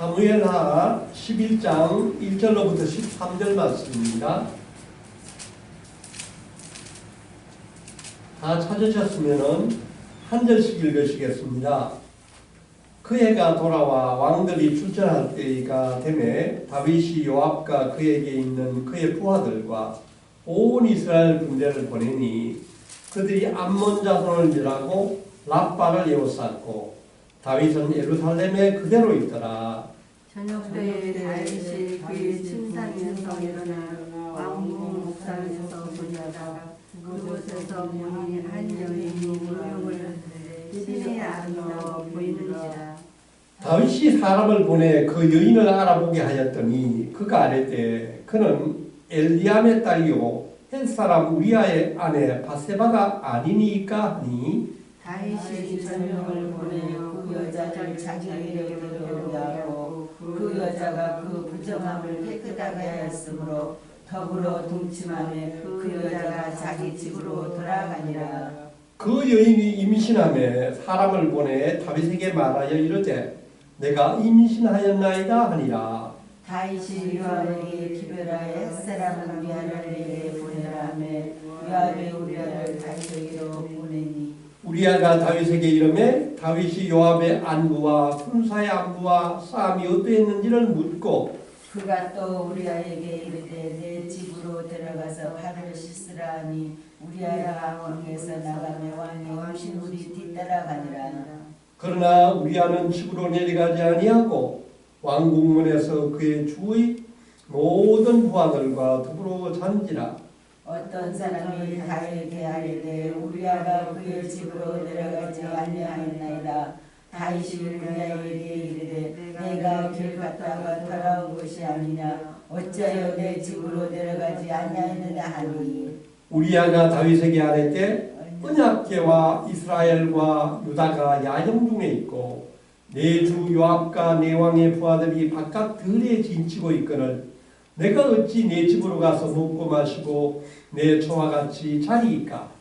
사무엘하 11장 1절로부터 13절 말씀입니다. 다 찾으셨으면 한 절씩 읽으시겠습니다. 그 해가 돌아와 왕들이 출전할 때가 되매 다윗이 요압과 그에게 있는 그의 부하들과 온 이스라엘 군대를 보내니 그들이 암몬 자손을 멸하고 랍바를 에워쌌고 다윗은 예루살렘에 그대로 있더라. 저녁때 다윗이 그의 침상에서 일어나 왕궁 옥상에서 보려다가 그곳에서 보니 한 여인이 무명을 신의 안으로 보이는지라. 다윗이 사람을 보내 그 여인을 알아보게 하였더니 그가 아뢰되 그는 엘리암의 딸이요 햇사람 우리아의 아내 바세바가 아니니까 하니 다윗이 전령을 보내어 그 여자를 자기에게 데려오게 하고 그 여자가 그 부정함을 깨끗하게 하였으므로 더불어 동침하며 그 여자가 자기 집으로 돌아가니라. 그 여인이 임신하며 사람을 보내 다윗에게 말하여 이르되 내가 임신하였나이다 하니라. 다윗이 요압에게 기별하여 햇사람 우리아를 내게 보내라 하며 요압이 우리아를 다윗에게로 보내니 우리아가 다윗에게 이르매 다윗이 요압의 안부와 군사의 안부와 싸움이 어떠했는지를 묻고 그가 또 우리아에게 이르되 내 집으로 데려가서 발을 씻으라 하니 우리아가 왕에서 나가며 왕이 왕신물이 뒤따라가니라. 그러나 우리아는 집으로 내려가지 아니하고 왕궁문에서 그의 주의 모든 부하들과 더불어 잔지라. 어떤 사람이 다윗에게 아뢰되 우리아가 그의 집으로 내려가지 아니하였나이다. 다윗이 우리아에게 이르되 내가 길 갔다가 돌아온 것이 아니냐 어찌하여 내 집으로 내려가지 아니하였느냐 하니 우리아가 다윗에게 아뢰되 언약궤와 이스라엘과 유다가 야영 중에 있고 내 주 요압과 내 왕의 부하들이 바깥 들에 진치고 있거늘 내가 어찌 내 집으로 가서 먹고 마시고 내 초와 같이 자리이까?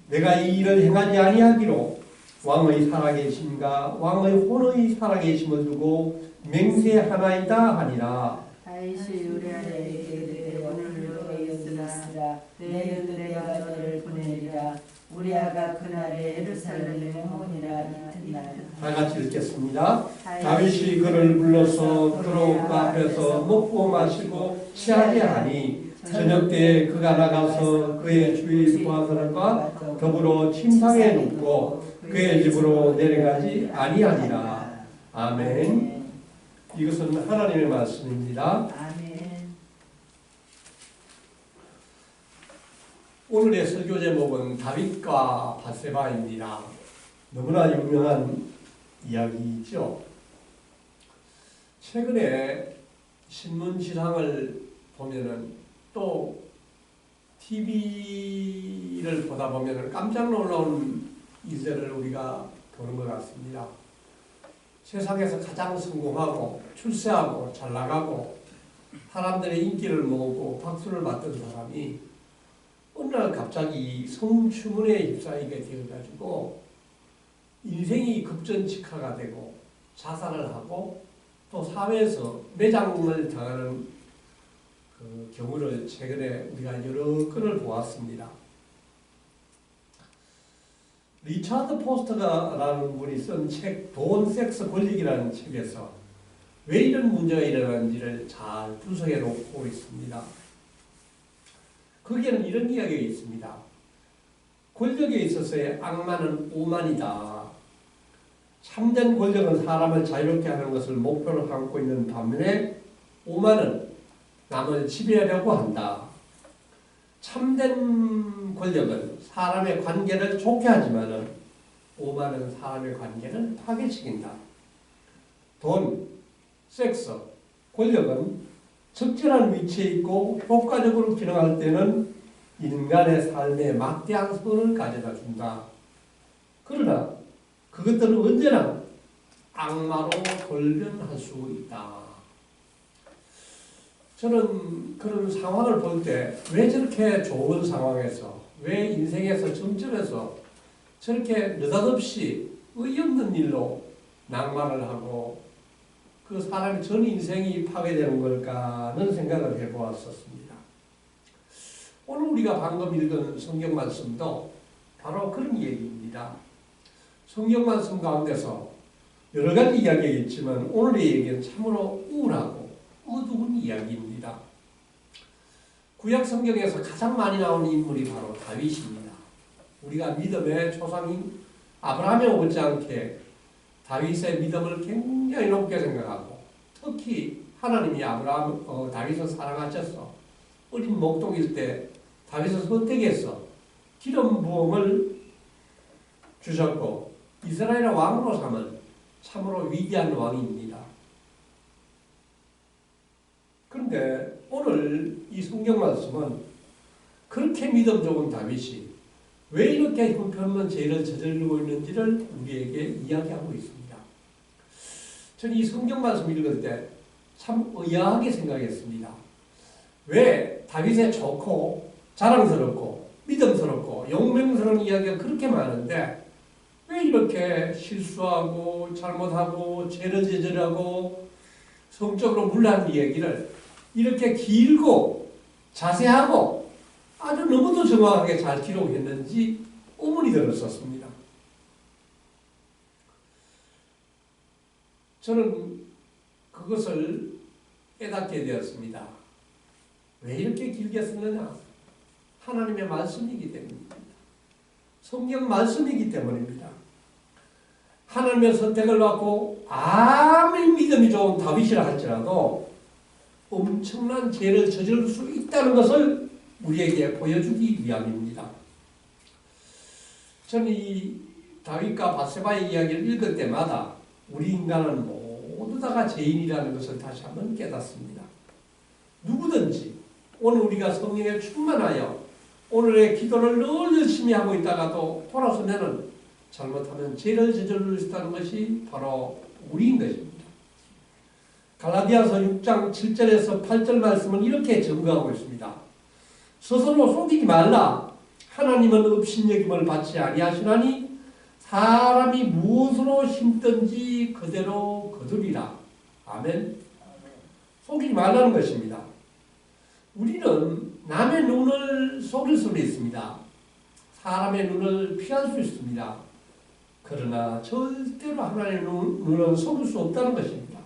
내가 이 일을 행하지 아니하기로 왕의 살아계심과 왕의 혼의 살아계심을 두고 맹세하나이다 하니라. 다윗이 우리아에게 이르되 오늘 너의 있으라 내일 내가 너를 보내리라. 우리아가 그날에 예루살렘에 오니라. 이튿날 다 같이 읽겠습니다. 다윗이 그를 불러서 그로 그 앞에서 먹고 마시고 취하게 하니 저녁 때에 그가 나가서 그의 주위 부하들과 더불어 침상에 눕고 그의 집으로 내려가지 아니하니라. 아멘. 이것은 하나님의 말씀입니다. 아멘. 오늘의 설교 제목은 다윗과 바세바입니다. 너무나 유명한 이야기이죠. 최근에 신문 지상을 보면은 또 TV를 보다 보면은 깜짝 놀라운 일들을 우리가 보는 것 같습니다. 세상에서 가장 성공하고 출세하고 잘 나가고 사람들의 인기를 모으고 박수를 받던 사람이 어느 날 갑자기 성추문에 휩싸이게 되어가지고 인생이 급전직하가 되고 자살을 하고 또 사회에서 매장을 당하는 그 경우를 최근에 우리가 여러 건을 보았습니다. 리차드 포스터라는 분이 쓴 책 돈, 섹스, 권력이라는 책에서 왜 이런 문제가 일어나는지를 잘 분석해 놓고 있습니다. 거기에는 이런 이야기가 있습니다. 권력에 있어서의 악마는 오만이다. 참된 권력은 사람을 자유롭게 하는 것을 목표로 삼고 있는 반면에 오만은 남을 지배하려고 한다. 참된 권력은 사람의 관계를 좋게 하지만 오만은 사람의 관계를 파괴시킨다. 돈, 섹스, 권력은 적절한 위치에 있고 효과적으로 기능할 때는 인간의 삶에 막대한 선을 가져다 준다. 그러나 그것들은 언제나 악마로 돌변할 수 있다. 저는 그런 상황을 볼 때 왜 저렇게 좋은 상황에서 왜 인생에서 점점에서 저렇게 느닷없이 의없는 일로 낭만을 하고 그 사람의 전 인생이 파괴되는 걸까는 생각을 해보았었습니다. 오늘 우리가 방금 읽은 성경 말씀도 바로 그런 얘기입니다. 성경 말씀 가운데서 여러 가지 이야기가 있지만 오늘의 얘기는 참으로 우울하고 어두운 이야기입니다. 구약 성경에서 가장 많이 나오는 인물이 바로 다윗입니다. 우리가 믿음의 조상인 아브라함에 못지않게 다윗의 믿음을 굉장히 높게 생각하고 특히 하나님이 다윗을 사랑하셔서 어린 목동일 때 다윗을 선택해서 기름 부음을 주셨고 이스라엘의 왕으로 삼은 참으로 위대한 왕입니다. 그런데 오늘 이 성경 말씀은 그렇게 믿음 좋은 다윗이 왜 이렇게 형편없는 죄를 저지르고 있는지를 우리에게 이야기하고 있습니다. 저는 이 성경 말씀 읽을 때 참 의아하게 생각했습니다. 왜 다윗의 좋고 자랑스럽고 믿음스럽고 용맹스러운 이야기가 그렇게 많은데 왜 이렇게 실수하고 잘못하고 죄를 저질하고 성적으로 물러난 이야기를 이렇게 길고 자세하고 아주 너무도 정확하게 잘 기록했는지 의문이 들었었습니다. 저는 그것을 깨닫게 되었습니다. 왜 이렇게 길게 썼느냐? 하나님의 말씀이기 때문입니다. 성경 말씀이기 때문입니다. 하나님의 선택을 받고 아무리 믿음이 좋은 다윗이라 할지라도 엄청난 죄를 저지를 수 있다는 것을 우리에게 보여주기 위함입니다. 저는 이 다윗과 바세바의 이야기를 읽을 때마다 우리 인간은 모두 다가 죄인이라는 것을 다시 한번 깨닫습니다. 누구든지 오늘 우리가 성령에 충만하여 오늘의 기도를 늘 열심히 하고 있다가도 돌아서면은 잘못하면 죄를 저지를 수 있다는 것이 바로 우리인 것입니다. 갈라디아서 6장 7절에서 8절 말씀은 이렇게 증거하고 있습니다. 스스로 속이지 말라. 하나님은 업신여김을 받지 아니하시나니 사람이 무엇으로 심든지 그대로 거두리라. 아멘. 속이지 말라는 것입니다. 우리는 남의 눈을 속일 수는 있습니다. 사람의 눈을 피할 수 있습니다. 그러나 절대로 하나님의 눈은 속일 수 없다는 것입니다.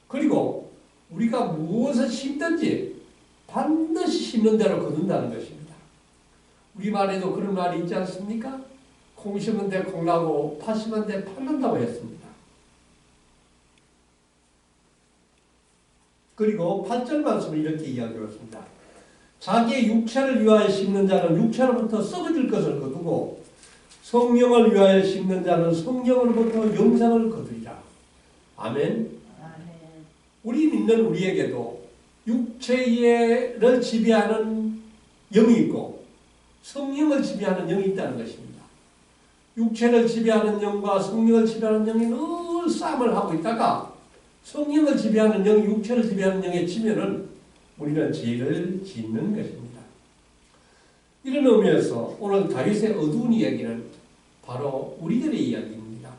그리고 우리가 무엇을 심든지 반드시 심는 대로 거둔다는 것입니다. 우리말에도 그런 말이 있지 않습니까? 콩 심은 데 콩 나고 팥 심은 데 팥 난다고 했습니다. 그리고 8절 말씀을 이렇게 이야기했습니다. 자기의 육체를 위하여 심는 자는 육체로부터 썩어질 것을 거두고 성령을 위하여 심는 자는 성령으로부터 영생을 거두리라. 아멘. 우리 믿는 우리에게도 육체를 지배하는 영이 있고 성령을 지배하는 영이 있다는 것입니다. 육체를 지배하는 영과 성령을 지배하는 영이 늘 싸움을 하고 있다가 성령을 지배하는 영이 육체를 지배하는 영에 지면은 우리는 죄를 짓는 것입니다. 이런 의미에서 오늘 다윗의 어두운 이야기는 바로 우리들의 이야기입니다.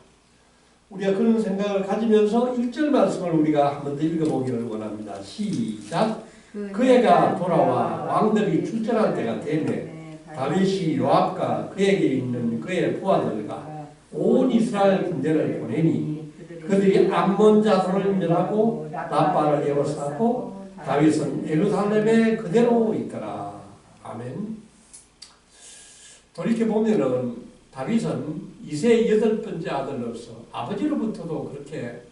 우리가 그런 생각을 가지면서 1절 말씀을 우리가 한 번 더 읽어보기를 원합니다. 시작! 그 해가 돌아와 왕들이 출전할 때가 되매 다윗이 요압과 그에게 있는 그의 부하들과 온 이스라엘 군대를 보내니 그들이 암몬 자손을 멸하고 라빠를 에워싸고 다윗은 예루살렘에 그대로 있더라. 아멘. 돌이켜보면은 다윗은 이세의 8번째 아들로서 아버지로부터도 그렇게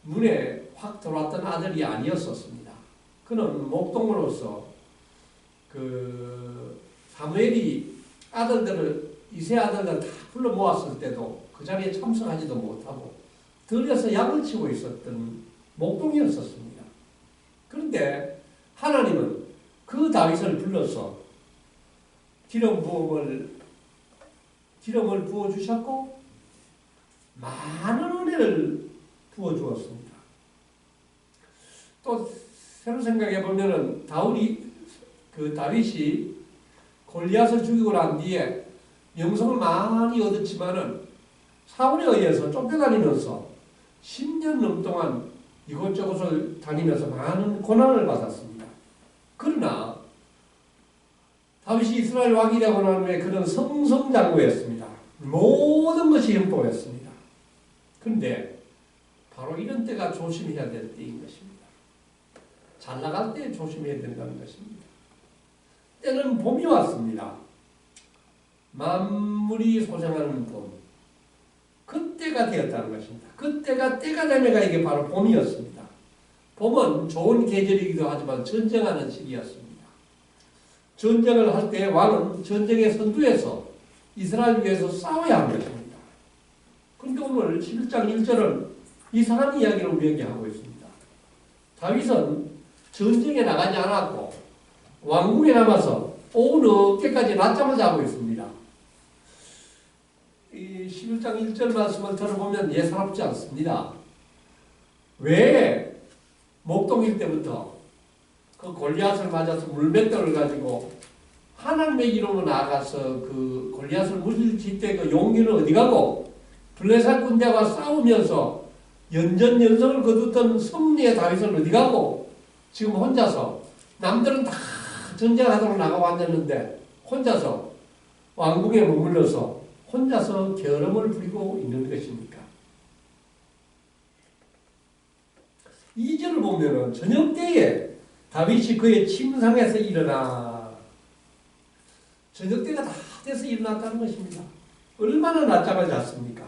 눈에 확 들어왔던 아들이 아니었었습니다. 그는 목동으로서 사무엘이 이세 아들들 다 불러 모았을 때도 그 자리에 참석하지도 못하고 들여서 양을 치고 있었던 목동이었었습니다. 그런데 하나님은 그 다윗을 불러서 기름을 부어주셨고 많은 은혜를 부어주었습니다. 또 새로 생각해 보면은 다윗이 골리앗을 죽이고 난 뒤에 명성을 많이 얻었지만은 사울에 의해서 쫓겨다니면서 10년 넘동안 이곳저곳을 다니면서 많은 고난을 받았습니다. 그러나 다윗이 이스라엘 왕이 되고 난 후에 그는 성성장구했습니다. 모든 것이 형통했습니다. 그런데 바로 이런 때가 조심해야 될 때인 것입니다. 잘 나갈 때 조심해야 된다는 것입니다. 때는 봄이 왔습니다. 만물이 소생하는 봄. 그때가 되었다는 것입니다. 그때가 때가 되면가 이게 바로 봄이었습니다. 봄은 좋은 계절이기도 하지만 전쟁하는 시기였습니다. 전쟁을 할 때 왕은 전쟁의 선두에서 이스라엘 위해서 싸워야 하는 것입니다. 그런데 오늘 11장 1절은 이상한 이야기를 우리에게 하고 있습니다. 다윗은 전쟁에 나가지 않았고 왕궁에 남아서 오후 늦게까지 낮잠을 자고 있습니다. 이 11장 1절 말씀을 들어보면 예사롭지 않습니다. 왜 목동일 때부터 그 골리앗을 맞아서 물맷돌을 가지고 하나님의 이름으로 나아가서 그 골리앗을 물리칠 때 그 용기는 어디 가고 블레셋 군대와 싸우면서 연전연승을 거두던 승리의 다윗은 어디 가고 지금 혼자서 남들은 다 전쟁하도록 나가고 앉았는데 혼자서 왕궁에 머물러서 혼자서 겨름을 부리고 있는 것입니까? 2절을 보면은 저녁 때에 다윗이 그의 침상에서 일어나 저녁 때가 다 돼서 일어났다는 것입니다. 얼마나 낮잠을 잤습니까?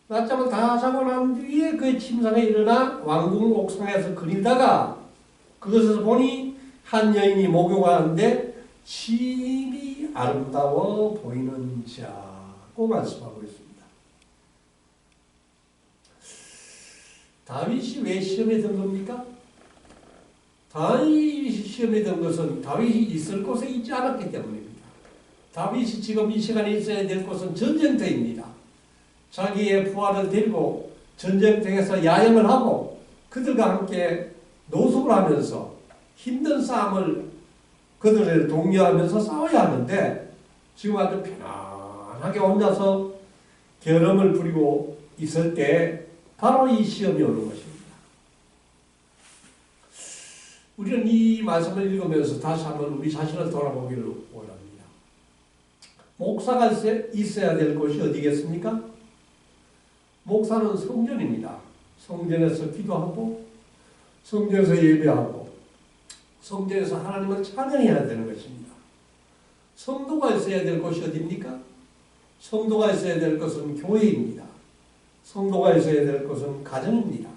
낮잠을 다 자고 난 뒤에 그의 침상에 일어나 왕궁 옥상에서 그리다가 그것에서 보니 한 여인이 목욕하는데 심히 아름다워 보이는 자고 말씀하고 있습니다. 다윗이 왜 시험에 든 겁니까? 다윗이 시험에 든 것은 다윗이 있을 곳에 있지 않았기 때문입니다. 다윗이 지금 이 시간에 있어야 될 곳은 전쟁터입니다. 자기의 부하를 데리고 전쟁터에서 야영을 하고 그들과 함께 노숙을 하면서 힘든 싸움을 그들을 독려하면서 싸워야 하는데 지금 아주 편안하게 혼자서 겨름을 부리고 있을 때 바로 이 시험이 오는 것입니다. 우리는 이 말씀을 읽으면서 다시 한번 우리 자신을 돌아보기를 원합니다. 목사가 있어야 될 곳이 어디겠습니까? 목사는 성전입니다. 성전에서 기도하고 성전에서 예배하고 성전에서 하나님을 찬양해야 되는 것입니다. 성도가 있어야 될 곳이 어디입니까? 성도가 있어야 될 것은 교회입니다. 성도가 있어야 될 것은 가정입니다.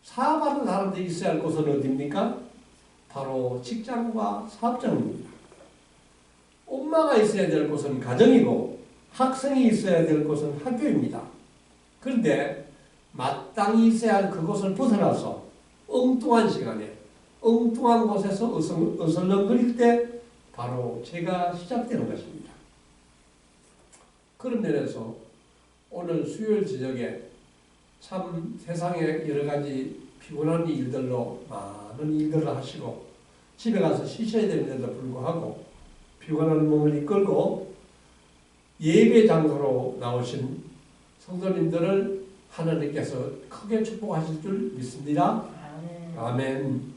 사업하는 사람들이 있어야 할 곳은 어디입니까? 바로 직장과 사업장입니다. 엄마가 있어야 될 곳은 가정이고 학생이 있어야 될 곳은 학교입니다. 그런데 마땅히 있어야 할 그곳을 벗어나서 엉뚱한 시간에 엉뚱한 곳에서 어슬렁거릴 때 바로 죄가 시작되는 것입니다. 그런 면에서 오늘 수요일 저녁에 참 세상에 여러 가지 피곤한 일들로 많은 일들을 하시고 집에 가서 쉬셔야 되는데도 불구하고 피곤한 몸을 이끌고 예배 장소로 나오신 성도님들을 하나님께서 크게 축복하실 줄 믿습니다. 아멘.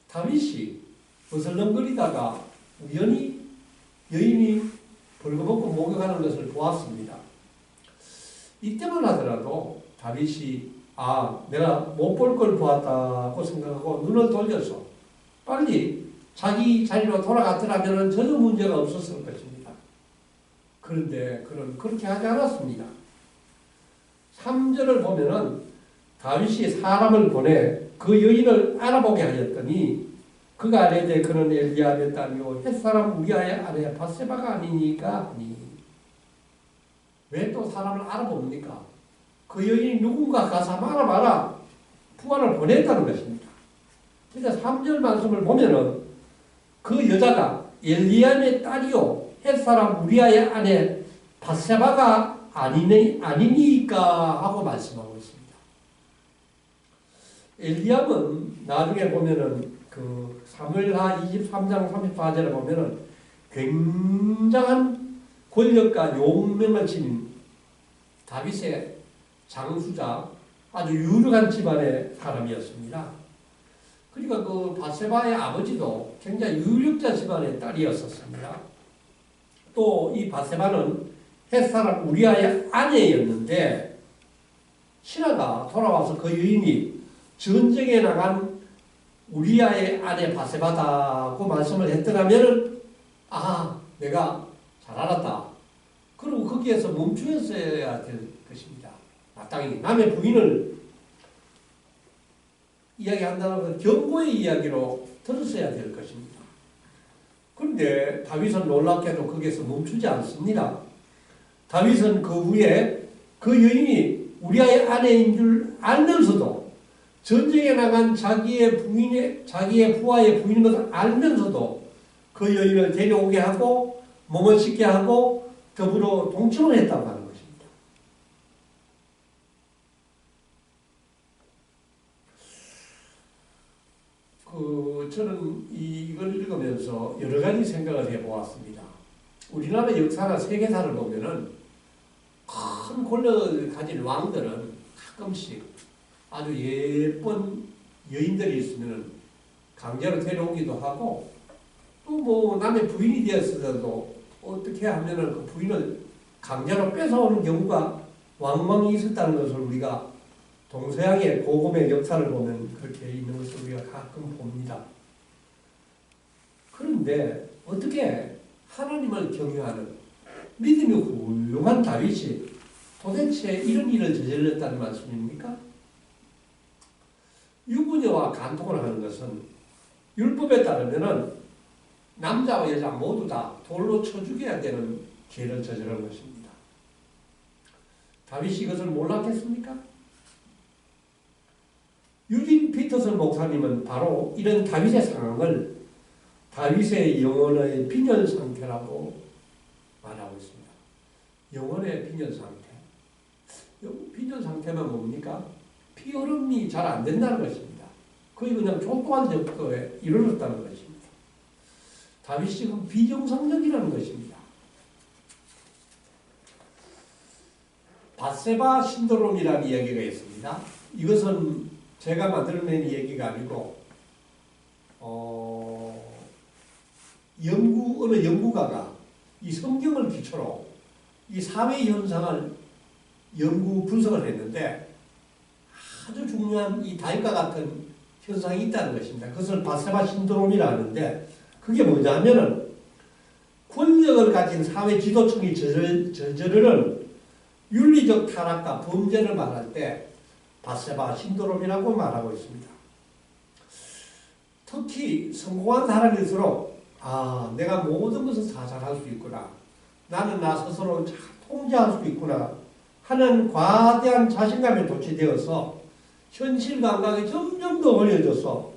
다윗이 어슬렁거리다가 우연히 여인이 벌거벗고 목욕하는 것을 보았습니다. 이때만 하더라도 다윗이 내가 못 볼 걸 보았다고 생각하고 눈을 돌려서 빨리 자기 자리로 돌아갔더라면 전혀 문제가 없었을 것입니다. 그런데 그는 그렇게 하지 않았습니다. 3절을 보면은 다윗이 사람을 보내 그 여인을 알아보게 하였더니 그가 아뢰되 그는 엘리야의 딸이요 햇사람 우리아의 아내 밧세바가 아니니까 하니. 왜 또 사람을 알아봅니까? 그 여인이 누군가 가서 알아봐라. 부하를 보냈다는 것입니다. 그러니까 3절 말씀을 보면은 그 여자가 엘리야의 딸이요 햇사람 우리아의 아내 밧세바가 아니니까 하고 말씀하고 있습니다. 엘리야는 나중에 보면은 그 사무엘하 23장 34절에 보면은 굉장한 권력과 용명을 지닌 다윗의 장수자 아주 유력한 집안의 사람이었습니다. 그러니까 그 바세바의 아버지도 굉장히 유력자 집안의 딸이었었습니다. 또 이 바세바는 햇사람 우리아의 아내였는데 신하가 돌아와서 그 여인이 전쟁에 나간 우리아의 아내 바세바다고 말씀을 했더라면 내가 잘 알았다. 그리고 거기에서 멈추었어야 될 것입니다. 마땅히 남의 부인을 이야기한다는 건 경고의 이야기로 들었어야 될 것입니다. 그런데 다윗은 놀랍게도 거기에서 멈추지 않습니다. 다윗은 그 후에 그 여인이 우리아의 아내인 줄 알면서도 전쟁에 나간 자기의 부하의 부인인 것을 알면서도 그 여인을 데려오게 하고 몸을 씻게 하고 더불어 동침을 했다고 하는 것입니다. 저는 이걸 읽으면서 여러 가지 생각을 해보았습니다. 우리나라 역사나 세계사를 보면은 큰 권력을 가진 왕들은 가끔씩 아주 예쁜 여인들이 있으면 강제로 데려오기도 하고 또 뭐 남의 부인이 되었어도 어떻게 하면은 그 부인을 강제로 뺏어오는 경우가 왕왕 있었다는 것을 우리가 동서양의 고금의 역사를 보면 그렇게 있는 것을 우리가 가끔 봅니다. 그런데 어떻게 하나님을 경외하는 믿음이 훌륭한 다윗이 도대체 이런 일을 저질렀다는 말씀입니까? 유부녀와 간통을 하는 것은 율법에 따르면은 남자와 여자 모두 다 돌로 쳐 죽여야 되는 죄를 저지른 것입니다. 다윗이 이것을 몰랐겠습니까? 유진 피터슨 목사님은 바로 이런 다윗의 상황을 다윗의 영혼의 빈혈 상태라고 말하고 있습니다. 영혼의 빈혈 상태. 빈혈 상태는 뭡니까? 피 흐름이 잘 안 된다는 것입니다. 거의 그냥 족도한 정도에 이르렀다는 것입니다. 다윗이 지금 비정상적이라는 것입니다. 바세바 신드롬이라는 이야기가 있습니다. 이것은 제가 만들어낸 이야기가 아니고 어느 연구가가 이 성경을 기초로 이 사회 현상을 연구 분석을 했는데 아주 중요한 이 다윗과 같은 현상이 있다는 것입니다. 그것을 바세바 신드롬이라 하는데 그게 뭐냐면은 권력을 가진 사회 지도층이 저지르는 윤리적 타락과 범죄를 말할 때 바세바 신드롬이라고 말하고 있습니다. 특히 성공한 사람일수록 내가 모든 것을 다 잘할 수 있구나. 나는 나 스스로 잘 통제할 수 있구나 하는 과대한 자신감에 도취되어서 현실 감각이 점점 더 어려져서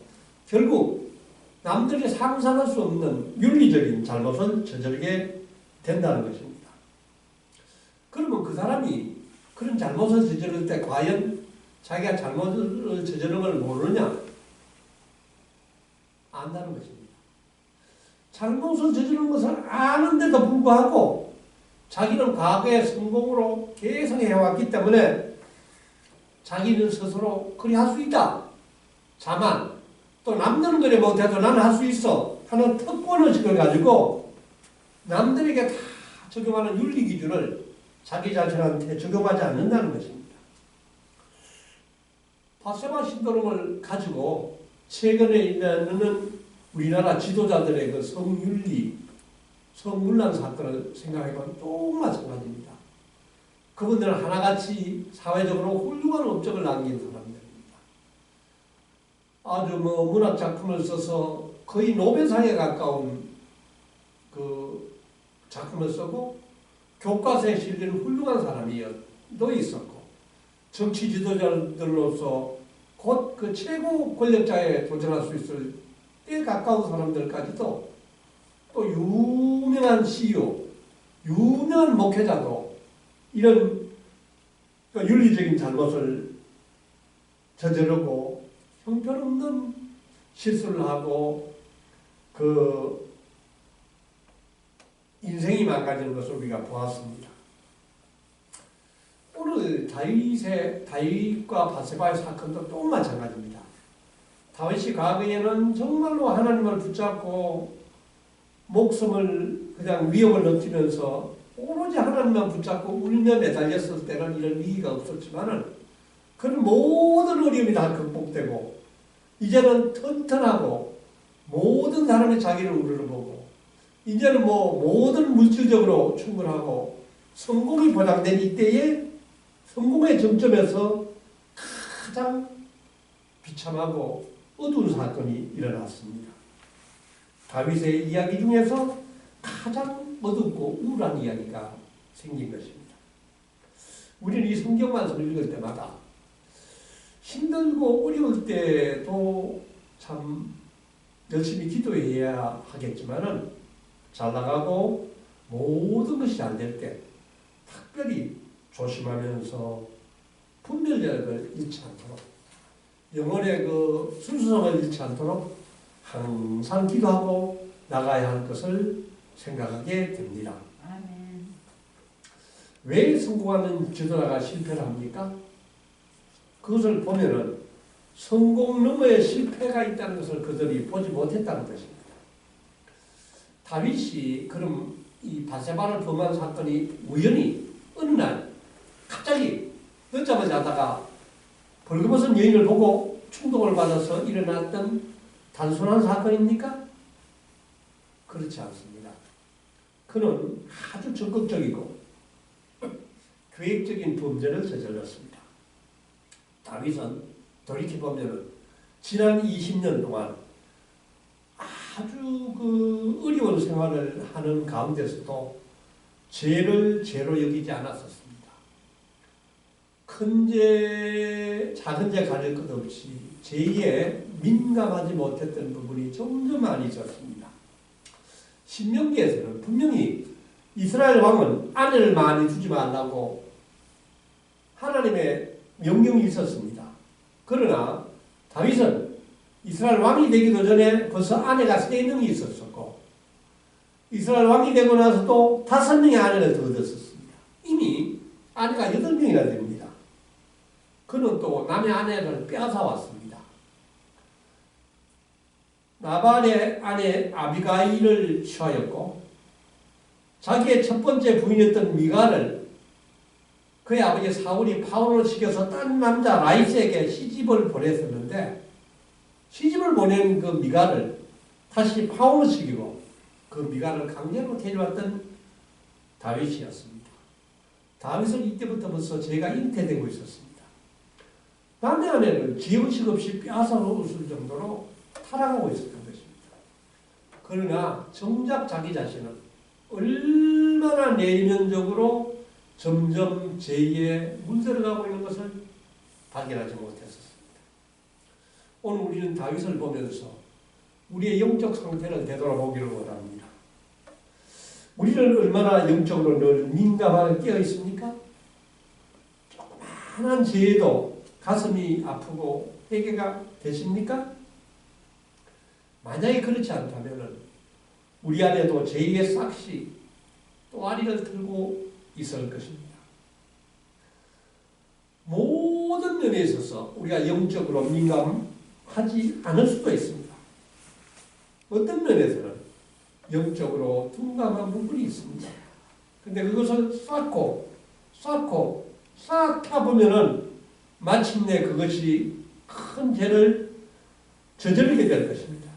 결국 남들이 상상할 수 없는 윤리적인 잘못을 저지르게 된다는 것입니다. 그러면 그 사람이 그런 잘못을 저지를 때 과연 자기가 잘못을 저지른 걸 모르느냐? 안다는 것입니다. 잘못을 저지른 것을 아는데도 불구하고 자기는 과거의 성공으로 계속 해왔기 때문에 자기는 스스로 그리 할 수 있다. 다만 또 남들은 그래 못해도 나는 할 수 있어 하는 특권의식을 가지고 남들에게 다 적용하는 윤리 기준을 자기 자신한테 적용하지 않는다는 것입니다. 바세바 신드롬을 가지고 최근에 있는 우리나라 지도자들의 그 성윤리, 성문란 사건을 생각해보면 또 마찬가지입니다. 그분들은 하나같이 사회적으로 훌륭한 업적을 남긴 사람들입니다. 아주 문학 작품을 써서 거의 노벨상에 가까운 그 작품을 쓰고 교과서에 실리는 훌륭한 사람이 또 있었고 정치 지도자들로서 곧 그 최고 권력자에 도전할 수 있을 때 가까운 사람들까지도 또 유명한 CEO, 유명한 목회자도 이런 윤리적인 잘못을 저지르고 형편없는 실수를 하고 그 인생이 망가지는 것을 우리가 보았습니다. 오늘 다윗과 바세바의 사건도 또 마찬가지입니다. 다윗이 과거에는 정말로 하나님을 붙잡고 목숨을 그냥 위협을 느끼면서 오로지 하나님만 붙잡고 울며 매달렸을 때는 이런 위기가 없었지만은 그런 모든 어려움이 다 극복되고 이제는 튼튼하고 모든 사람의 자기를 우러러보고 이제는 모든 물질적으로 충분하고 성공이 보장된 이때에 성공의 정점에서 가장 비참하고 어두운 사건이 일어났습니다. 다윗의 이야기 중에서 가장 어둡고 우울한 이야기가 생긴 것입니다. 우리는 이 성경 말씀을 읽을 때마다 힘들고 어려울 때도 참 열심히 기도해야 하겠지만은 잘 나가고 모든 것이 잘 될 때 특별히 조심하면서 분별력을 잃지 않도록 영혼의 그 순수성을 잃지 않도록 항상 기도하고 나가야 할 것을 생각하게 됩니다. 아멘. 왜 성공하는 지도자가 실패를 합니까? 그것을 보면은 성공 너머에 실패가 있다는 것을 그들이 보지 못했다는 것입니다. 다윗이 그럼 이 바세바를 범한 사건이 우연히 어느 날 갑자기 늦잠을 자다가 벌거벗은 여인을 보고 충동을 받아서 일어났던 단순한 사건입니까? 그렇지 않습니다. 그는 아주 적극적이고 계획적인 범죄를 저질렀습니다. 다윗은 돌이켜보면 지난 20년 동안 아주 그 어려운 생활을 하는 가운데서도 죄를 죄로 여기지 않았었습니다. 큰 죄, 작은 죄 가릴 것 없이 죄에 민감하지 못했던 부분이 점점 많이 있었습니다. 신명기에서는 분명히 이스라엘 왕은 아내를 많이 두지 말라고 하나님의 명령이 있었습니다. 그러나 다윗은 이스라엘 왕이 되기도 전에 벌써 아내가 3명이 있었었고 이스라엘 왕이 되고 나서 또 5명의 아내를 더 얻었었습니다. 이미 아내가 8명이나 됩니다. 그는 또 남의 아내를 빼앗아 왔습니다. 나발의 아내 아비가일을 취하였고 자기의 첫 번째 부인이었던 미갈을 그의 아버지 사울이 파혼을 시켜서 딴 남자 라이스에게 시집을 보냈었는데 시집을 보낸 그 미갈을 다시 파혼을 시키고 그 미갈을 강제로 데려왔던 다윗이었습니다. 다윗은 이때부터 벌써 죄가 잉태되고 있었습니다. 남의 아내를 지음식 없이 빼앗아 놓을 정도로 타락하고 있었던 것입니다. 그러나 정작 자기 자신은 얼마나 내면적으로 점점 죄에 물들어가고 있는 것을 발견하지 못했었습니다. 오늘 우리는 다윗을 보면서 우리의 영적 상태를 되돌아보기를 원합니다. 우리는 얼마나 영적으로 늘 민감하게 깨어 있습니까? 조그마한 죄에도 가슴이 아프고 회개가 되십니까? 만약에 그렇지 않다면 우리 안에도 죄의 싹시 또아리를 들고 있을 것입니다. 모든 면에 있어서 우리가 영적으로 민감하지 않을 수도 있습니다. 어떤 면에서는 영적으로 둔감한 부분이 있습니다. 근데 그것을 쌓고 쌓다 보면은 마침내 그것이 큰 죄를 저지르게 될 것입니다.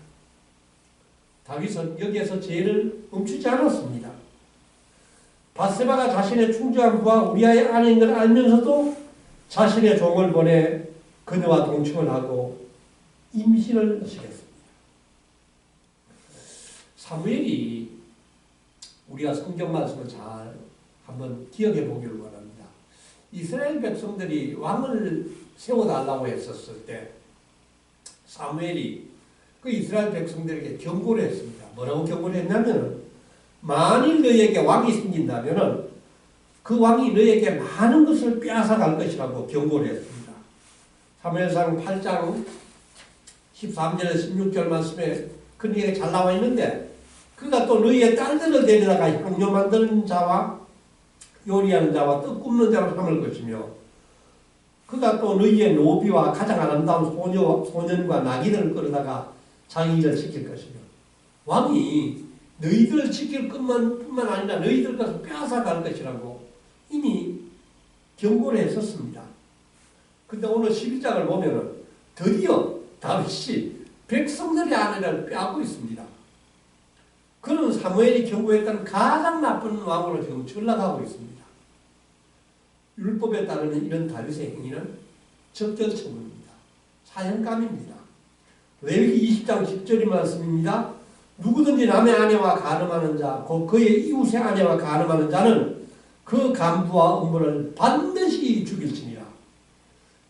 다윗은 여기에서 죄를 멈추지 않았습니다. 바세바가 자신의 충주한 부하 우리아의 아내인 걸 알면서도 자신의 종을 보내 그녀와 동침을 하고 임신을 시켰습니다. 사무엘이 우리가 성경 말씀을 잘 한번 기억해 보기를 원합니다. 이스라엘 백성들이 왕을 세워달라고 했었을 때 사무엘이 그 이스라엘 백성들에게 경고를 했습니다. 뭐라고 경고를 했냐면 만일 너에게 왕이 생긴다면 그 왕이 너에게 많은 것을 빼앗아 갈 것이라고 경고를 했습니다. 사무엘상 8장 13절에서 16절 말씀에 그런 얘기가 잘 나와 있는데 그가 또 너희의 딸들을 데려다가 향료 만드는 자와 요리하는 자와 떡 굽는 자로 삼을 것이며 그가 또 너희의 노비와 가장 아름다운 소년과 낙인을 끌어다가 자기 일을 지킬 것이며 왕이 너희들을 지킬 뿐만 아니라 너희들 것을 빼앗아갈 것이라고 이미 경고를 했었습니다. 근데 오늘 12장을 보면은 드디어 다윗이 백성들의 아내를 빼앗고 있습니다. 그는 사무엘이 경고했던 가장 나쁜 왕으로 지금 전락하고 있습니다. 율법에 따르는 이런 다윗의 행위는 적절처분입니다. 사형감입니다. 레위기 20장 10절의 말씀입니다. 누구든지 남의 아내와 간음하는 자, 곧 그의 이웃의 아내와 간음하는 자는 그 간부와 음부를 반드시 죽일지니라.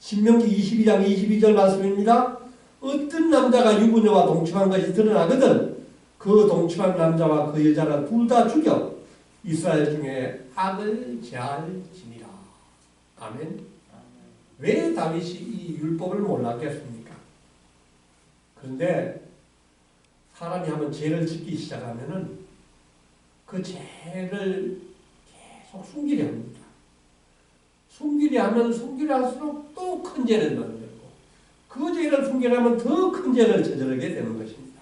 신명기 22장 22절 말씀입니다. 어떤 남자가 유부녀와 동침한 것이 드러나거든 그 동침한 남자와 그 여자를 둘 다 죽여 이스라엘 중에 악을 제할지니라. 아멘. 왜 다윗이 이 율법을 몰랐겠습니까? 그런데 사람이 한번 죄를 짓기 시작하면은 그 죄를 계속 숨기려 합니다. 숨기려 하면 숨기려 할수록 또 큰 죄를 만들고 그 죄를 숨기려 하면 더 큰 죄를 저지르게 되는 것입니다.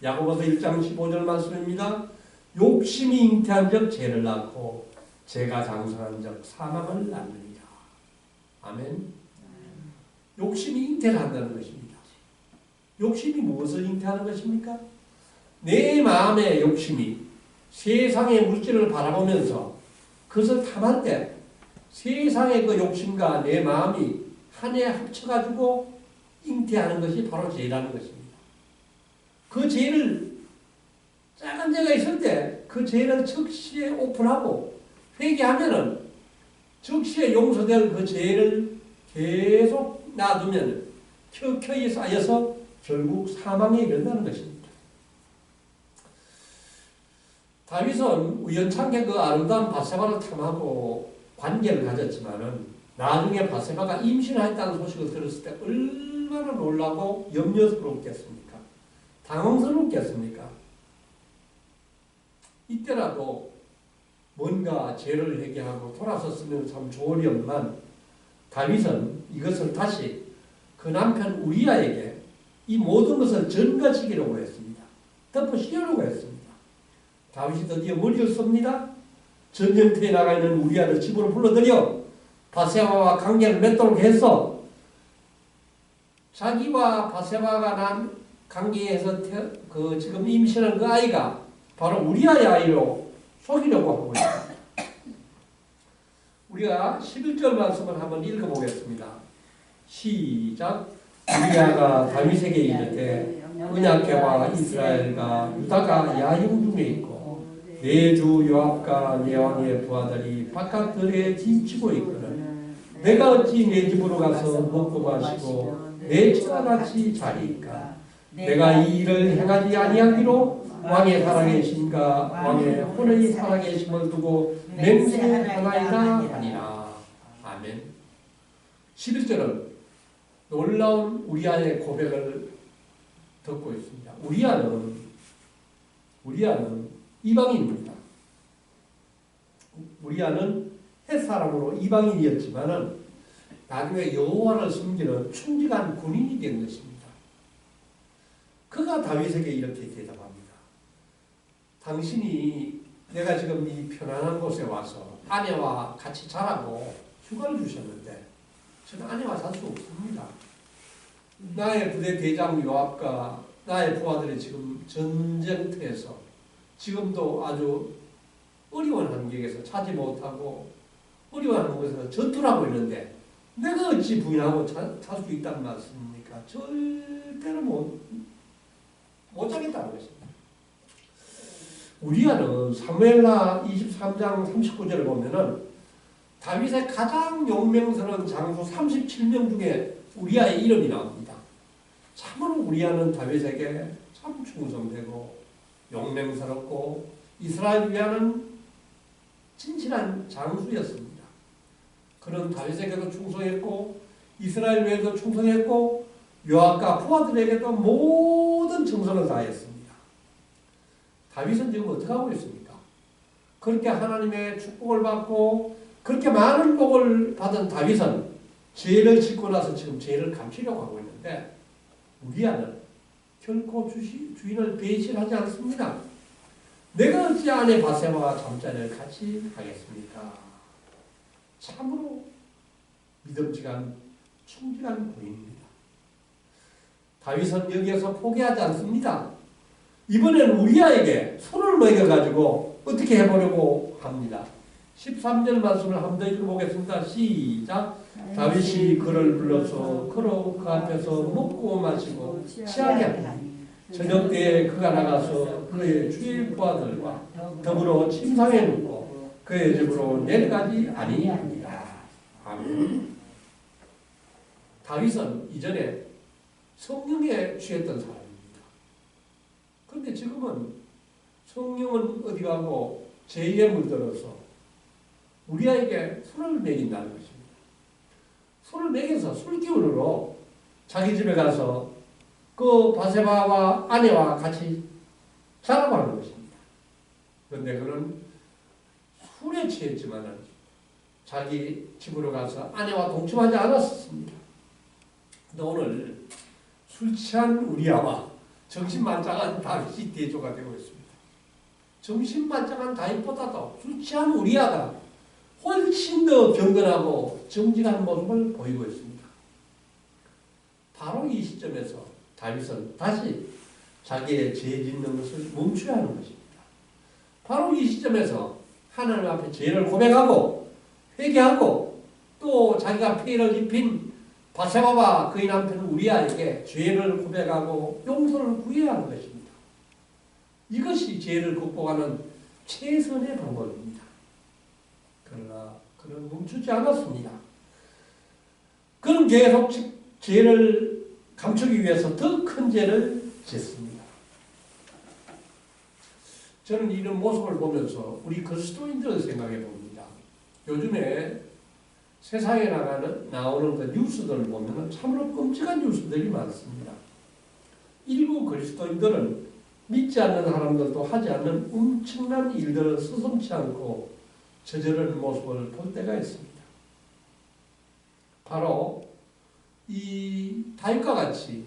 야고보서 1장 15절 말씀입니다. 욕심이 잉태한 적 죄를 낳고 죄가 장성한 적 사망을 낳느니라. 아멘. 욕심이 잉태를 한다는 것입니다. 욕심이 무엇을 잉태하는 것입니까? 내 마음의 욕심이 세상의 물질을 바라보면서 그것을 탐할 때 세상의 그 욕심과 내 마음이 한 해 합쳐가지고 잉태하는 것이 바로 죄라는 것입니다. 그 죄를 작은 죄가 있을 때 그 죄를 즉시에 오픈하고 회개하면은 즉시에 용서될 그 죄를 계속 놔두면 켜켜이 쌓여서 결국 사망에 이른다는 것입니다. 다윗은 우연찮게 그 아름다운 밧세바를 탐하고 관계를 가졌지만은 나중에 밧세바가 임신했다는 소식을 들었을 때 얼마나 놀라고 염려스럽겠습니까? 당황스럽겠습니까? 이때라도 뭔가 죄를 회개하고 돌아섰으면 참 좋으련만 다윗은 이것을 다시 그 남편 우리아에게 이 모든 것을 전가시키려고 했습니다. 덮어씌우려고 했습니다. 다윗이 드디어 머리를 쏩니다. 전쟁터에 나가 있는 우리아를 집으로 불러들여 밧세바와 관계를 맺도록 해서 자기와 밧세바가 난 관계에서 지금 임신한 그 아이가 바로 우리아의 아이로 속이려고 하고 있습니다. 우리가 11절 말씀을 한번 읽어보겠습니다. 시작. 우리아가 다윗에게 이르되 언약궤와 이스라엘과 유다가 야영 중에 있고 내 주 요압과 내 왕의 부하들이 바깥 들에 진치고 있거든 내가 어찌 내 집으로 가서 먹고 마시고 내 처와 같이 자리이까. 내가 이 일을 행하지 아니하기로 왕의 살아계심과 왕의 혼의 살아계심을 두고 맹세하나이다 하니라. 아멘. 11절은 놀라운 우리아의 고백을 듣고 있습니다. 우리아는 이방인입니다. 우리아는 햇사람으로 이방인이었지만은 나중에 여호와를 섬기는 충직한 군인이 된 것입니다. 그가 다윗에게 이렇게 대답합니다. 당신이 내가 지금 이 편안한 곳에 와서 아내와 같이 자라고 휴가를 주셨는데 저는 아내와 살 수 없습니다. 나의 부대 대장 요압과 나의 부하들이 지금 전쟁터에서 지금도 아주 어려운 환경에서 차지 못하고 어려운 환경에서 전투를 하고 있는데 내가 어찌 부인하고 살 수 있다는 말씀입니까? 절대로 못 자겠다는 것입니다. 우리아는 사무엘하 23장 39절을 보면은 다윗의 가장 용맹스러운 장수 37명 중에 우리아의 이름이 나옵니다. 참으로 우리아는 다윗에게 참 충성되고 용맹스럽고 이스라엘 위하는 진실한 장수였습니다. 그는 다윗에게도 충성했고 이스라엘 위에도 충성했고 요압과 부하들에게도 모든 정성을 다했습니다. 다윗은 지금 어떻게 하고 있습니까? 그렇게 하나님의 축복을 받고 그렇게 많은 복을 받은 다윗은 죄를 짓고 나서 지금 죄를 감추려고 하고 있는데 우리아는 결코 주인을 배신하지 않습니다. 내가 어찌 아내 바세바와 잠자리를 같이 하겠습니까? 참으로 믿음직한 충직한 부인입니다. 다윗은 여기에서 포기하지 않습니다. 이번엔 우리아에게 손을 먹여가지고 어떻게 해보려고 합니다. 13절 말씀을 한 번 더 읽어보겠습니다. 시작. 다윗이 그를 불러서 그로 그 앞에서 먹고 마시고 취하게 하니 저녁 때에 그가 나가서 그의 주의 부하들과 더불어 침상에 눕고 그의 집으로 내려가지 아니하니라. 아멘. 다윗은 이전에 성령에 취했던 사람입니다. 그런데 지금은 성령은 어디 가고 죄에 물들어서 우리에게 술을 먹인다는 것입니다. 술을 먹여서 술기운으로 자기 집에 가서 그 바세바와 아내와 같이 자라고 하는 것입니다. 그런데 그는 술에 취했지만 자기 집으로 가서 아내와 동침하지 않았습니다. 근데 오늘 술 취한 우리아와 정신만장한 다윗이 대조가 되고 있습니다. 정신만장한 다윗보다도 술 취한 우리아가 훨씬 더 경건하고 정직한 모습을 보이고 있습니다. 바로 이 시점에서 다윗은 다시 자기의 죄 짓는 것을 멈춰야 하는 것입니다. 바로 이 시점에서 하나님 앞에 죄를 고백하고 회개하고 또 자기가 피해를 입힌 바세바와 그의 남편 우리아에게 죄를 고백하고 용서를 구해야 하는 것입니다. 이것이 죄를 극복하는 최선의 방법입니다. 그러나 그는 멈추지 않았습니다. 그는 계속 죄를 감추기 위해서 더 큰 죄를 짓습니다. 저는 이런 모습을 보면서 우리 그리스도인들을 생각해 봅니다. 요즘에 세상에 나오는 그 뉴스들을 보면 참으로 끔찍한 뉴스들이 많습니다. 일부 그리스도인들은 믿지 않는 사람들도 하지 않는 엄청난 일들을 서슴지 않고 저지르는 모습을 볼 때가 있습니다. 바로 이 다윗과 같이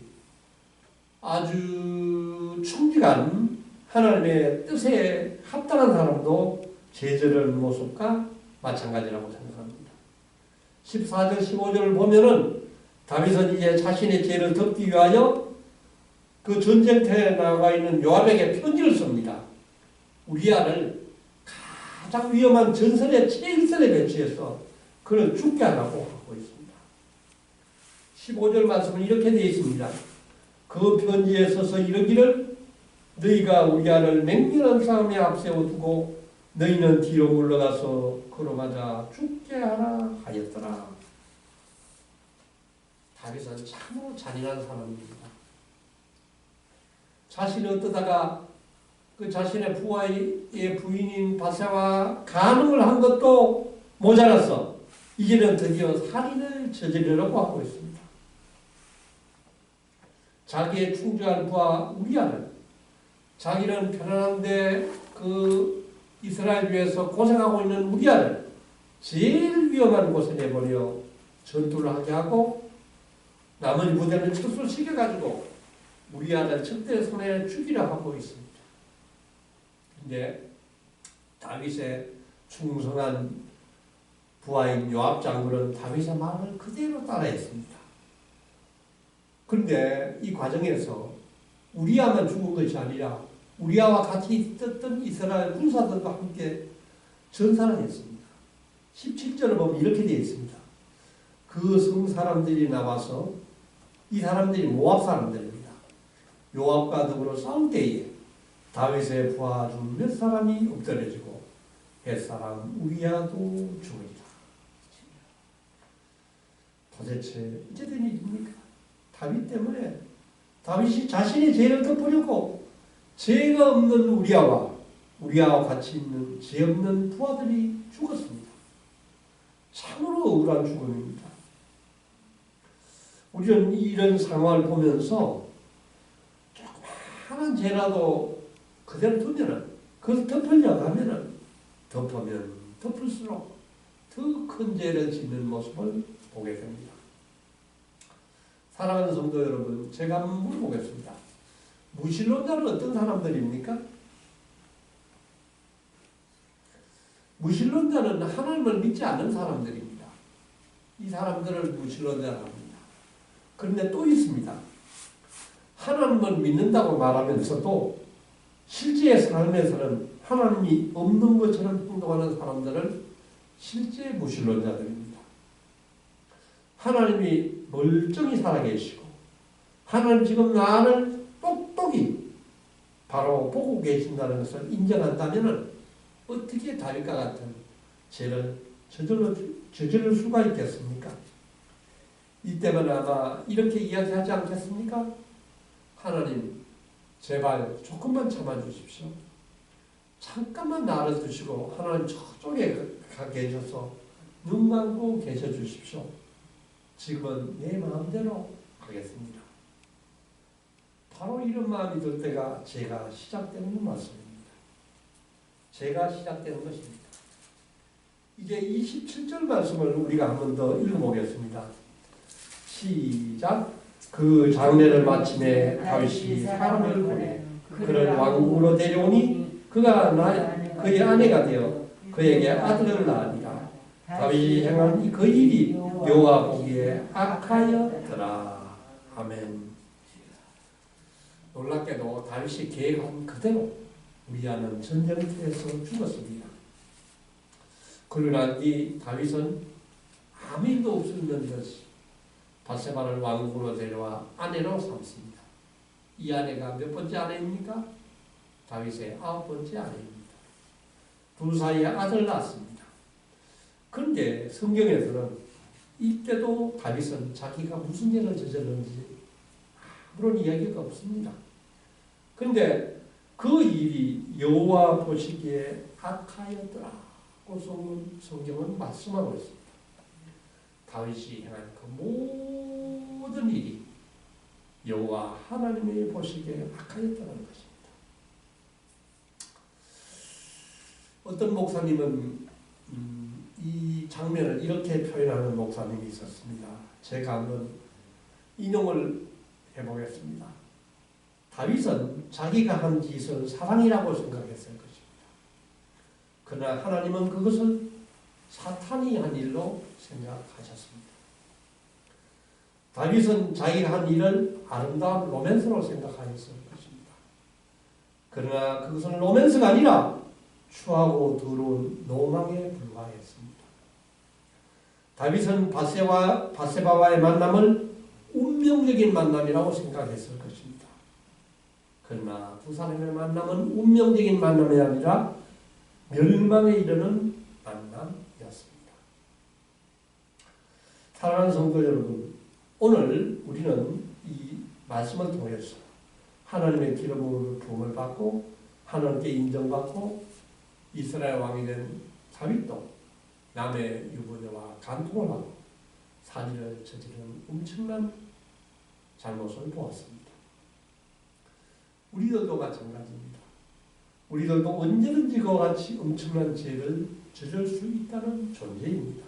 아주 충직한 하나님의 뜻에 합당한 사람도 죄지르는 모습과 마찬가지라고 생각합니다. 14절 15절을 보면은 다윗은 이제 자신의 죄를 덮기 위하여 그 전쟁터에 나가 있는 요압에게 편지를 씁니다. 우리아를 가장 위험한 전선의 최일선에 배치해서 그를 죽게 하라고 하고 있습니다. 15절 말씀은 이렇게 되어 있습니다. 그 편지에 써서 이르기를 너희가 우리아를 맹렬한 싸움에 앞세워두고 너희는 뒤로 물러가서 걸어가자 죽게 하라 하였더라. 다윗은 참으로 잔인한 사람입니다. 자신이 어떠다가 그 자신의 부하의 부인인 바세바와 간음을 한 것도 모자라서 이제는 드디어 살인을 저지르려고 하고 있습니다. 자기의 충주한 부하 우리아는 자기는 편안한데 그 이스라엘 위에서 고생하고 있는 우리아를 제일 위험한 곳에 내버려 전투를 하게 하고 나머지 부대는 철수시켜가지고 우리아를 적대의 손에 죽이려 하고 있습니다. 근데 다윗의 충성한 부하인 요압 장군은 다윗의 말을 그대로 따라했습니다. 그런데 이 과정에서 우리아만 죽은 것이 아니라 우리아와 같이 있었던 이스라엘 군사들과 함께 전사를 했습니다. 17절을 보면 이렇게 되어 있습니다. 그 성 사람들이 나와서 이 사람들이 모압 사람들입니다. 요압과 더불어 싸울 때에 다윗의 부하 중 몇 사람이 엎드려지고 햇사람 우리아도 죽으리라. 도대체 어찌 된 일입니까? 다윗 때문에 다윗이 자신의 죄를 덮으려고 죄가 없는 우리아와 같이 있는 죄 없는 부하들이 죽었습니다. 참으로 억울한 죽음입니다. 우리는 이런 상황을 보면서 조그마한 죄라도 그대로 두면은 그것을 덮으려고 하면은 덮으면 덮을수록 더 큰 죄를 짓는 모습을 보게 됩니다. 사랑하는 성도 여러분, 제가 한번 물어보겠습니다. 무신론자는 어떤 사람들입니까? 무신론자는 하나님을 믿지 않는 사람들입니다. 이 사람들을 무신론자라고 합니다. 그런데 또 있습니다. 하나님을 믿는다고 말하면서도 실제 삶에서는 하나님이 없는 것처럼 행동하는 사람들을 실제 무신론자들입니다. 하나님이 멀쩡히 살아계시고 하나님 지금 나를 똑똑히 바로 보고 계신다는 것을 인정한다면 어떻게 다윗과 같은 죄를 저지를 수가 있겠습니까? 이때만 아마 이렇게 이야기하지 않겠습니까? 하나님 제발 조금만 참아주십시오. 잠깐만 나를 두시고 하나님 저쪽에 가 계셔서 눈 감고 계셔 주십시오. 지금은 내 마음대로 하겠습니다. 바로 이런 마음이 들 때가 죄가 시작되는 말씀입니다. 죄가 시작되는 것입니다. 이제 27절 말씀을 우리가 한 번 더 읽어보겠습니다. 시작. 그 장례를 마침에 다윗이 사람을 보내 그를 왕궁으로 데려오니 그가 그의 아내가 되어 그에게 아들을 낳으니라. 다윗이 행한 그 일이 여호와 보기에 악하였더라. 아멘. 놀랍게도 다윗이 계획한 그대로 우리아는 전쟁터에서 죽었습니다. 그러고 난 뒤 다윗은 아무 일도 없었는 듯이 바세바를 왕궁으로 데려와 아내로 삼습니다. 이 아내가 몇 번째 아내입니까? 다윗의 9번째 아내입니다. 둘 사이에 아들 낳았습니다. 그런데 성경에서는 이때도 다윗은 자기가 무슨 죄를 저질렀는지 아무런 이야기가 없습니다. 그런데 그 일이 여호와 보시기에 악하였더라고 성경은 말씀하고 있습니다. 다윗이 행한 그 모든 일이 여호와 하나님의 보시기에 악하였다는 것입니다. 어떤 목사님은 이 장면을 이렇게 표현하는 목사님이 있었습니다. 제가 한번 인용을 해보겠습니다. 다윗은 자기가 한 짓을 사랑이라고 생각했을 것입니다. 그러나 하나님은 그것을 사탄이 한 일로 생각하셨습니다. 다윗은 자기가 한 일을 아름다운 로맨스로 생각하였을 것입니다. 그러나 그것은 로맨스가 아니라 추하고 더러운 노망에 불과했습니다. 다윗은 바세바와의 만남을 운명적인 만남이라고 생각했을 것입니다. 그러나 두 사람의 만남은 운명적인 만남이 아니라 멸망에 이르는 만남이었습니다. 사랑하는 성도 여러분, 오늘 우리는 이 말씀을 통해서 하나님의 기름으로 부음을 받고 하나님께 인정받고 이스라엘 왕이 된 다윗도 남의 유부녀와 간통을 하고 살인을 저지르는 엄청난 잘못을 보았습니다. 우리들도 마찬가지입니다. 우리들도 언제든지 그와 같이 엄청난 죄를 저질 수 있다는 존재입니다.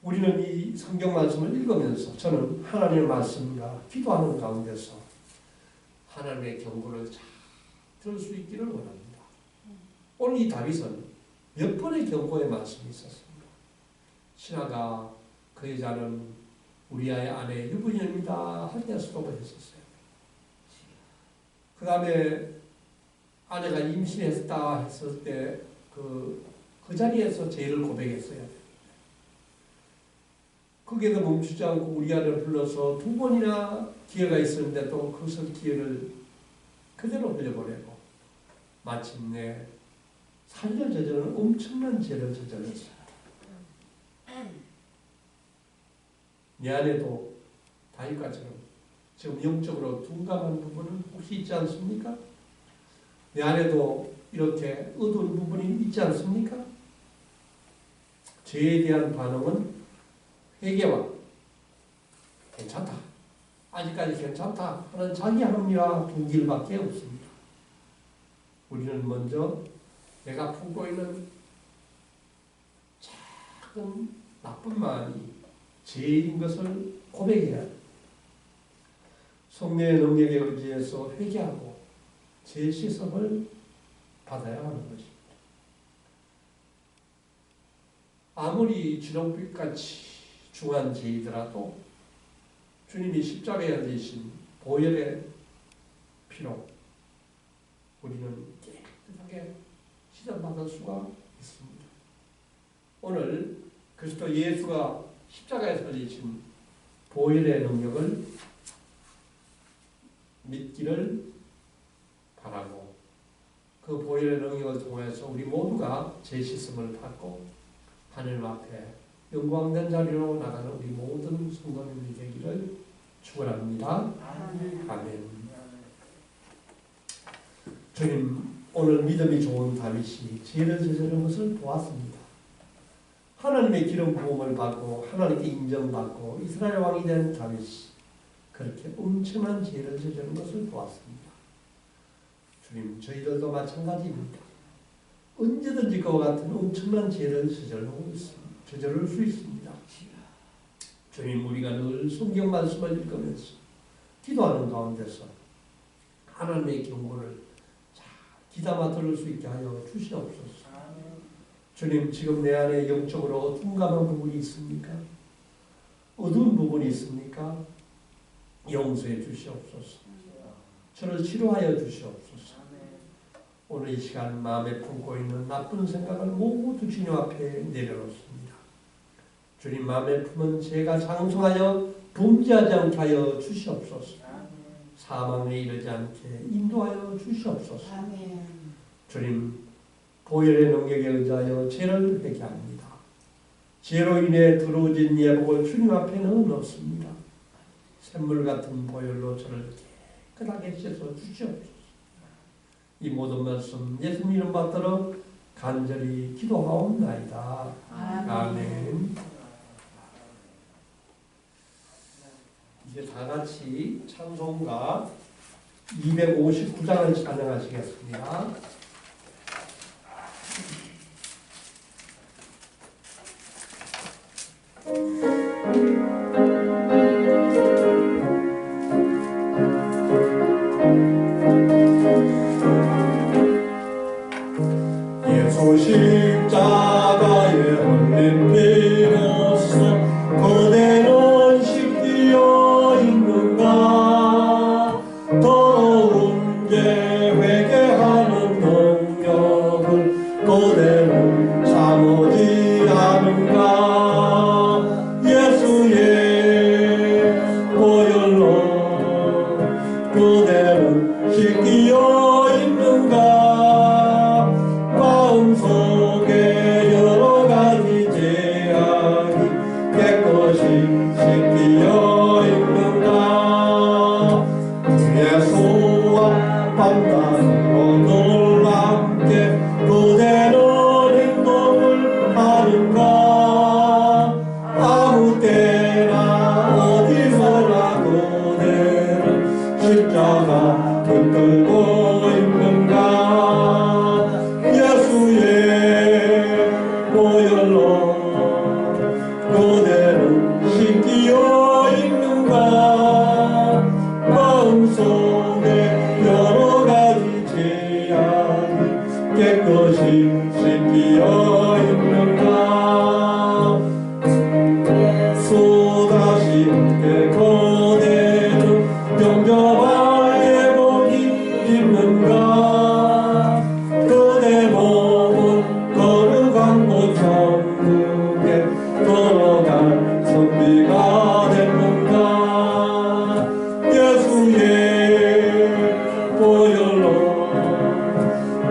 우리는 이 성경 말씀을 읽으면서 저는 하나님의 말씀과 기도하는 가운데서 하나님의 경고를 잘 들을 수 있기를 원합니다. 오늘 이 다윗은 몇 번의 경고의 말씀이 있었습니다. 신하가 그 여자는 우리아의 아내 유부녀입니다 할 때 스톱했었어요. 그 다음에 아내가 임신했다 했을 때 그 자리에서 죄를 고백했어야 돼요. 거기에도 멈추지 않고 우리아를 불러서 2번이나 기회가 있었는데 또 그것을 기회를 그대로 흘려보내고 마침내 살인을 저지르는 엄청난 죄를 저질렀습니다. 내 안에도 다윗과처럼 지금 영적으로 둔감한 부분은 혹시 있지 않습니까? 내 안에도 이렇게 어두운 부분이 있지 않습니까? 죄에 대한 반응은 회개와 괜찮다, 아직까지 괜찮다 하는 자기 합리화 두 길밖에 없습니다. 우리는 먼저 내가 품고 있는 작은 나쁜 마음이 죄인 것을 고백해야 돼. 성령의 능력에 의지해서 회개하고 죄 씻음을 받아야 하는 것입니다. 아무리 주홍빛같이 중한 죄이더라도 주님이 십자가에 흘리신 보혈의 피로 우리는 깨끗하게 씻어받을 수가 있습니다. 오늘 그리스도 예수가 십자가에 흘리신 보혈의 능력을 믿기를 바라고 그 보혈의 능력을 통해서 우리 모두가 죄 씻음을 받고 하나님 앞에 영광된 자리로 나가는 우리 모든 성도님이 되기를 축원합니다. 아멘. 주님, 오늘 믿음이 좋은 다윗이 죄를 저지른 것을 보았습니다. 하나님의 기름 부음을 받고 하나님께 인정받고 이스라엘 왕이 된 다윗이 그렇게 엄청난 죄를 저지른 것을 보았습니다. 주님, 저희들도 마찬가지입니다. 언제든지 그와 같은 엄청난 죄를 저지를 수 있습니다. 주님, 우리가 늘 성경 말씀을 읽으면서 기도하는 가운데서 하나님의 경고를 잘 귀담아 들을 수 있게 하여 주시옵소서. 주님, 지금 내 안에 영적으로 둔감한 부분이 있습니까? 어두운 부분이 있습니까? 용서해 주시옵소서. 저를 치료하여 주시옵소서. 오늘 이 시간 마음에 품고 있는 나쁜 생각을 모두 주님 앞에 내려놓습니다. 주님, 마음에 품은 죄가 장성하여 범죄하지 않게 하여 주시옵소서. 사망에 이르지 않게 인도하여 주시옵소서. 주님, 보혈의 능력에 의지하여 죄를 회개합니다. 죄로 인해 들어오진 예복을 주님 앞에 넣습니다. 샘물 같은 보혈로 저를 깨끗하게 씻어 주시옵소서. 이 모든 말씀 예수님 이름 받들어 간절히 기도하옵나이다. 아멘. 이제 다 같이 찬송가 259장을 찬양하시겠습니다. 예수 십자가에 흘린 피로써 그대는 씻기어 있는가. 더러운 죄 회개하는 능력을 그대는 참으지 않은가. 예수의 보혈로 그대는 씻기어 있는가. 마음속에 여러가지 죄악이 깨끗이 씻기어 있는가. 예수와 만나서 늘 함께 그대는 행동을 하는가. 아무 때나 어디서나 그대는 십자가 붙들고 있는가. 예수의 보혈로 그대는 씻기어 있는가. 마음속에 여러가지 죄악이 깨끗이 씻기어 있는가. 수다시 함께 그대는 영접할 예복이 있는가. 그대 몸은 거룩한 곳 천국에 들어갈 준비가 됐는가. 예수의 보혈로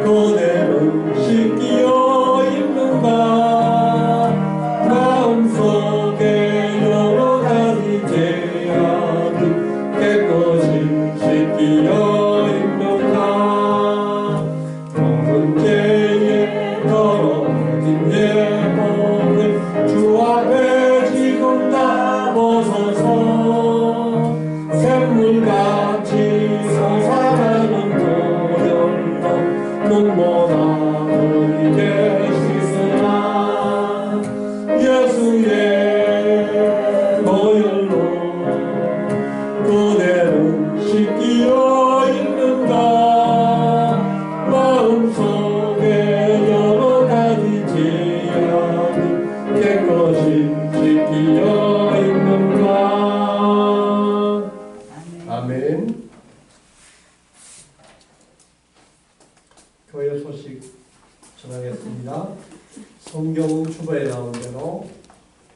그대는 씻기어 있는가. 마음속에 여러가지 죄악이 깨끗이 씻기어 있는가. 모든 죄에 더러워진 예복을 주 앞에 지금 다 교회 소식 전하겠습니다. 성경 주보에 나온 대로